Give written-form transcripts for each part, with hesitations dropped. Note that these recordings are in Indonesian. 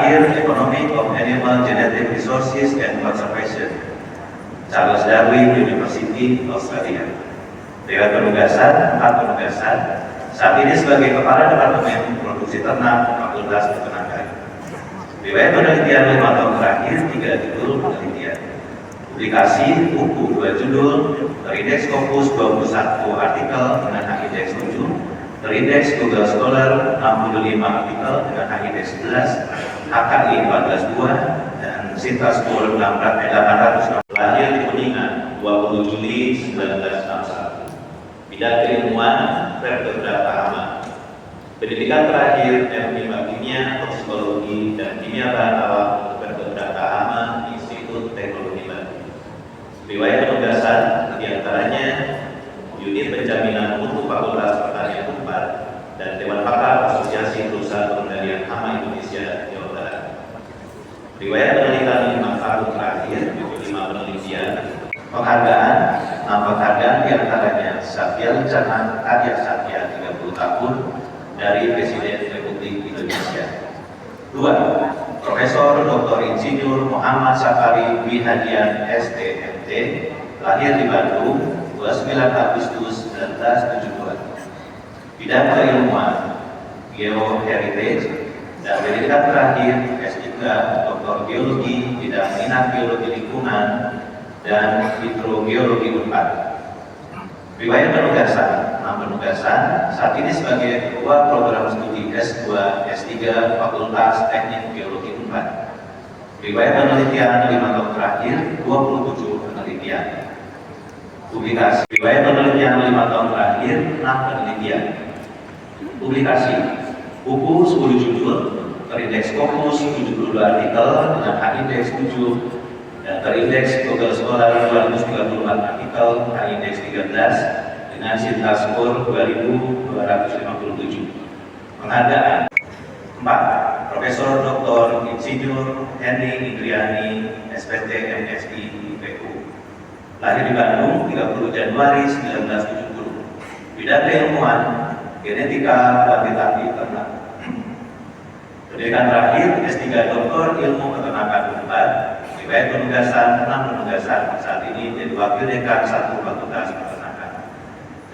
terakhir, Economic of Animal Genetic Resources and Conservation, Charles Darwin University, Australia. Dewan penugasan, 4 penugasan, saat ini sebagai Kepala Departemen Produksi Ternak, Fakultas Peternakan. Riwayat penelitian 5 tahun terakhir, 3 judul penelitian. Publikasi buku 2 judul, terindeks Scopus 21 artikel dengan hak indeks 7, terindeks Google Scholar 65 artikel dengan hak indeks 11, HKI 14 buah, dan Sinta Skor 806. Lahir di Kuningan 20 Juli 1961. Bidang keilmuan vertebrata hama. Pendidikan terakhir teknik kimia, toksikologi, dan kimia bahan awam untuk vertebrata hama di Institut Teknologi Bandung. Riwayat penugasan diantaranya Unit Penjaminan Mutu Fakultas Pertanian Unpad dan Dewan Pakar Asosiasi Perusahaan Pengendalian Hama Indonesia, Jawa Barat. Riwayat penelitian 5 tahun terakhir, 5 penelitian. Penghargaan, 6 penghargaan diantaranya Satya Lencana Karya Satya 30 tahun dari Presiden Republik Indonesia. 2. Profesor Dr. Insinyur Muhammad Safari Wihadian STMT, lahir di Bandung 29 Agustus 1972. Bidang keilmuan Geoheritage dan pendidikan terakhir S3 Dr. Geologi bidang minat geologi lingkungan dan hidrogeologi Unpad. Riwayat penugasan, 6 penugasan, saat ini sebagai Ketua Program Studi S2 S3 Fakultas Teknik Geologi Unpad. Riwayat penelitian 5 tahun terakhir, 27 penelitian. Publikasi, riwayat penelitian 5 tahun terakhir, 6 penelitian. Publikasi, buku 10 judul, terindeks Scopus 72 artikel dengan hak indeks 7, dan terindeks Google Scholar 234 artikel, hak indeks 13, dengan Sinta Skor 2257. Penghargaan 4. Profesor Dr. Insinyur Henny Indriani SPT MSI IPU, lahir di Bandung 30 Januari 1970. Bidang keilmuan genetika kuantitatif ternak. Pendidikan terakhir S3 Dr. Ilmu Peternakan Unpad. Riwayat penugasan 6 penugasan, saat ini jadi Wakil Dekan 1 Fakultas Peternakan.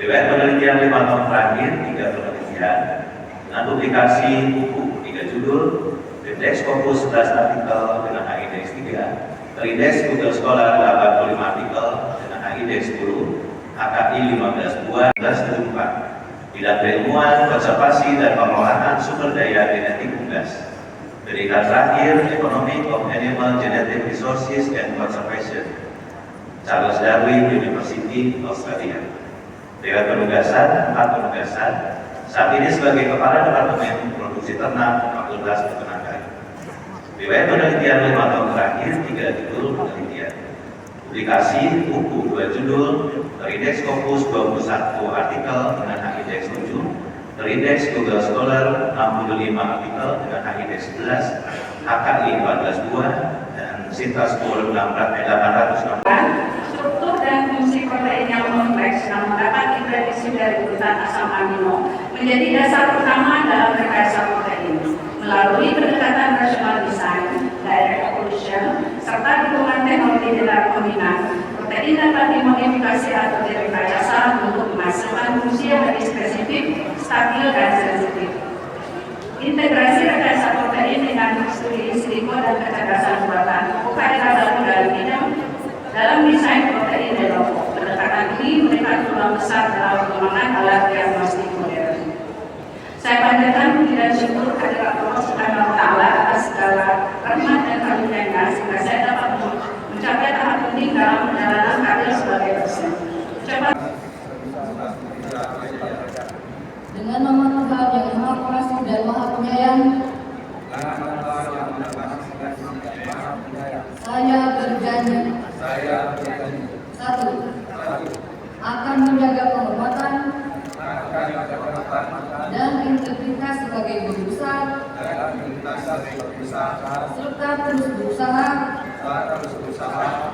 Riwayat penelitian 5 tahun terakhir, 3 penelitian dengan publikasi buku 3 judul, terindeks Scopus 11 artikel dengan hak indeks 3, terindeks Google Scholar 85 artikel dengan hak indeks 10, HKI 15 buah, 11 bidang keilmuan, konservasi, dan pengelolaan sumber daya genetik unggas. Pendidikan terakhir, Economic of Animal Genetic Resources and Conservation, Charles Darwin University, Australia. Dewan penugasan, 4 penugasan, saat ini sebagai Kepala Departemen Produksi Ternak, Fakultas Peternakan. Riwayat penelitian 5 tahun terakhir, 3 judul penelitian. Publikasi buku 2 judul, terindeks Scopus 21 artikel dengan hak indeks 7, terindeks Google Scholar 65 artikel dengan hak indeks 11, HKI 14 buah, dan Sinta Skor 806. Struktur dan fungsi protein yang kompleks yang mendapat diprediksi dari urutan asam amino menjadi dasar utama dalam rekayasa protein. Melalui pendekatan rasional design, direct evolution, serta dukungan teknologi rekombinan, protein dapat dimodifikasi atau direkayasa untuk menghasilkan fungsi yang lebih spesifik, stabil, dan sensitif. Integrasi rekayasa protein dengan studi in silico dan kecerdasan buatan UKM baru dalam desain protein de novo. Pendekatan ini memberikan peluang besar dalam pengembangan alat diagnostik modern. Saya panjatkan puji dan syukur kehadirat Allah Subhanahu wa Ta'ala atas segala rahmat dan karunia-Nya sehingga saya dapat mencapai tahap penting dalam perjalanan karir sebagai dosen. Dengan nama Tuhan yang Maha Pengasih dan Maha Penyayang, saya berjanji. 1. Akan menjaga penghormatan dan integritas sebagai guru besar, serta terus berusaha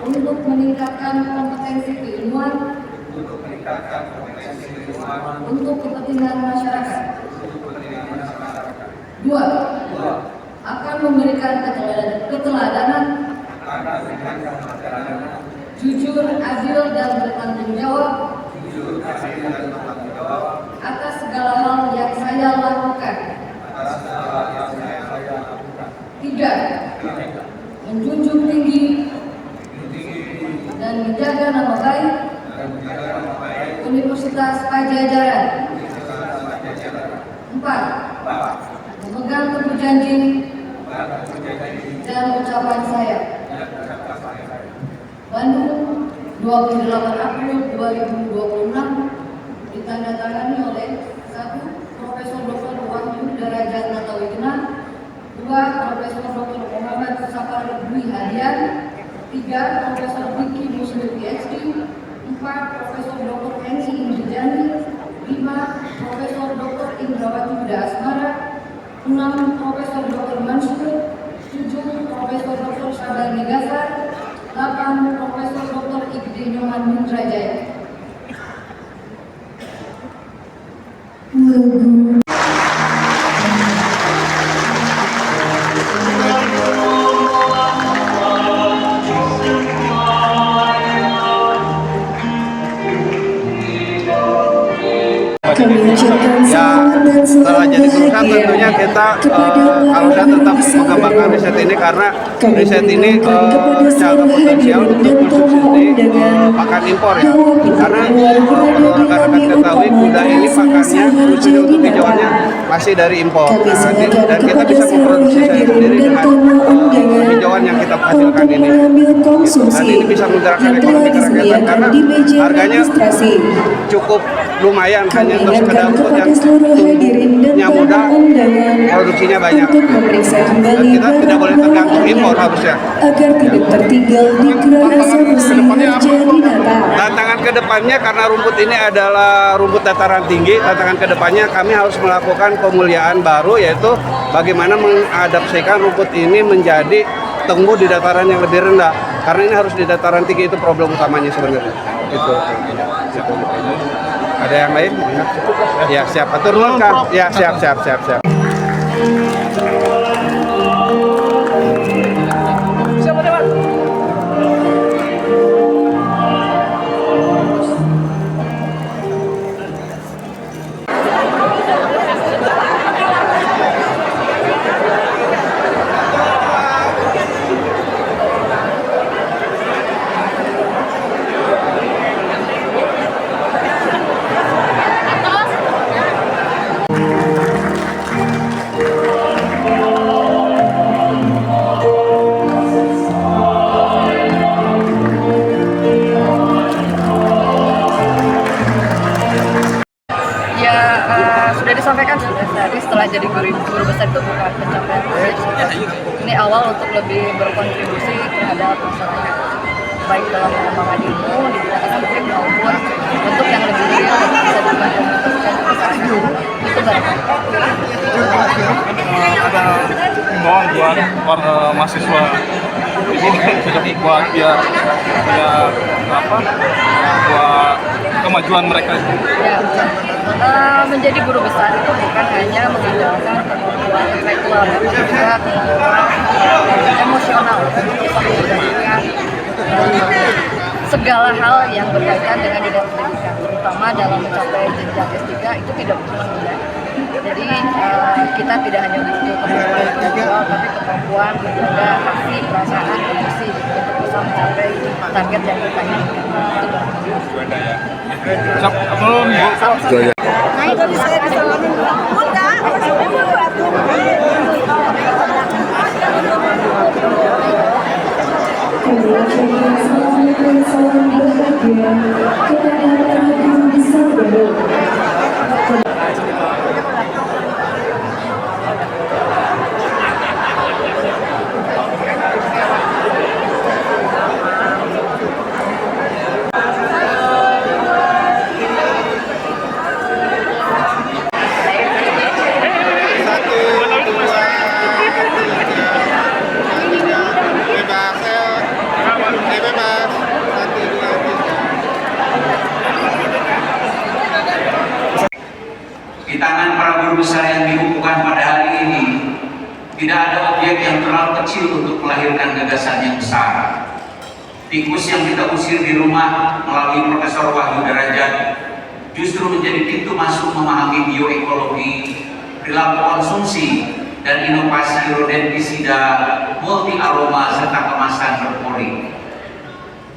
untuk meningkatkan kompetensi keilmuan untuk kepentingan masyarakat. 2. Akan memberikan keteladanan, jujur, adil, dan bertanggung jawab atas segala hal yang saya lakukan. 3. Menjunjung tinggi dan menjaga nama baik Universitas Padjadjaran. 4. Memegang teguh janji dan ucapan saya. Bandung, 28 April 2026, ditandatangani oleh 1. Profesor Dr. Wahyu Darajat Natawigna, 2. Profesor Dr. Muhammad Sapari Dwi Hadian, 3. Profesor Diki Muslim PhD, 4. Profesor Dr. Eni Indrijani, 5. Profesor Dr. Indrawati Huda Asmara, 6. Profesor Dr. Mansur, 7. Profesor Dr. Sadar Negasa, 8. Profesor Dr. Igde Nyoman Mindrajaya. Kami ucapkan selamat dan Setelah jadi selamat jurusan bahagia tentunya kita kepada harusnya orang-orang tetap besar mengembangkan riset ini karena kami riset ini mohonkan kepada jaga seluruh potensial hadirin untuk dan termohon mensubsidi dengan pakan impor ya. bahwa kita Karena telah berada perlu di rekan-rekan lobby ketahui utama kuda ini pakannya Sahar khususnya untuk Jadinata. hijauannya masih dari impor. Kami Dan serahkan kita kepada bisa seluruh memproduksi hadirin sendiri dan dengan tamu undangan hijauan yang kita hasilkan untuk ini. mengambil Dan konsumsi ini bisa menggerakkan yang telah ekonomi kerakyatan disediakan karena di meja harganya registrasi. cukup lumayan Kami hanya untuk sekedar ingatkan rumput yang kepada seluruh hadirin dan tumbuhnya mudah, tamu undangan produksinya banyak. untuk memeriksa Dan kembali kita tidak boleh tergantung impor harusnya. agar tidak tertinggal di Geraha Solusi Jadinata. Tantangan kedepannya karena rumput ini adalah rumput dataran tinggi, tantangan kedepannya kami harus melakukan pemuliaan baru yaitu bagaimana mengadaptasikan rumput ini menjadi tumbuh di dataran yang lebih rendah. Karena ini harus di dataran tinggi, itu problem utamanya sebenarnya. Itu. Ada yang lain? Ya siap. Atur nuhun Kang. Ya siap. Sudah disampaikan tadi setelah jadi guru besar itu bukan pencapaian cita-cita. Ini awal untuk lebih berkontribusi terhadap masyarakat, baik dalam pengembangan ilmu di bidang akademik maupun untuk yang lebih real dan bisa diimplementasikan ke masyarakat. Itu barangkali. Ada himbauan buat warga mahasiswa ini kan sudah buat biar buat kemajuan mereka itu. Ya, menjadi guru besar itu bukan hanya mengandalkan kemampuan intelektual, tapi juga kemampuan emosional untuk bisa mengendalikan segala hal yang berkaitan dengan dunia pendidikan, terutama dalam mencapai jenjang S3 itu tidak mudah. Jadi kita tidak hanya butuh kemampuan intelektual, tapi kemampuan menjaga hati, perasaan, emosi untuk bisa mencapai target yang kita inginkan. Belum, Bu. Kami ucapkan selamat dan salam bahagia kepada para guru besar baru. Di tangan besar. Tikus yang kita usir di rumah melalui Profesor Wahyu Derajat justru menjadi pintu masuk memahami bioekologi, perilaku konsumsi, dan inovasi rodentisida, multi aroma, serta kemasan berpori.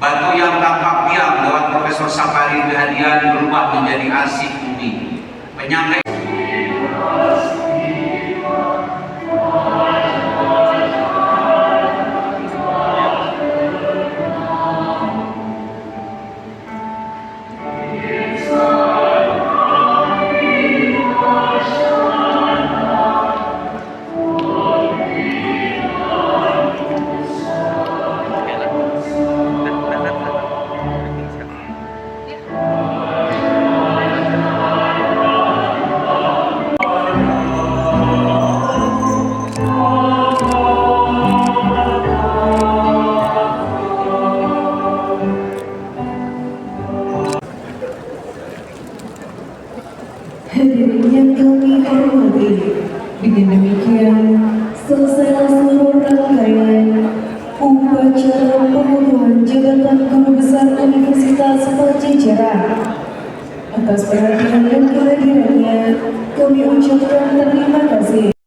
Batu yang tampak diam lewat Profesor Safari Hadian berubah menjadi arsip bumi. Penyangga Hadirin yang kami hormati, dengan demikian selesailah seluruh rangkaian upacara pengunduhan jabatan Guru Besar Universitas Pajajaran. Atas perhatian dan kehadirannya, kami ucapkan terima kasih.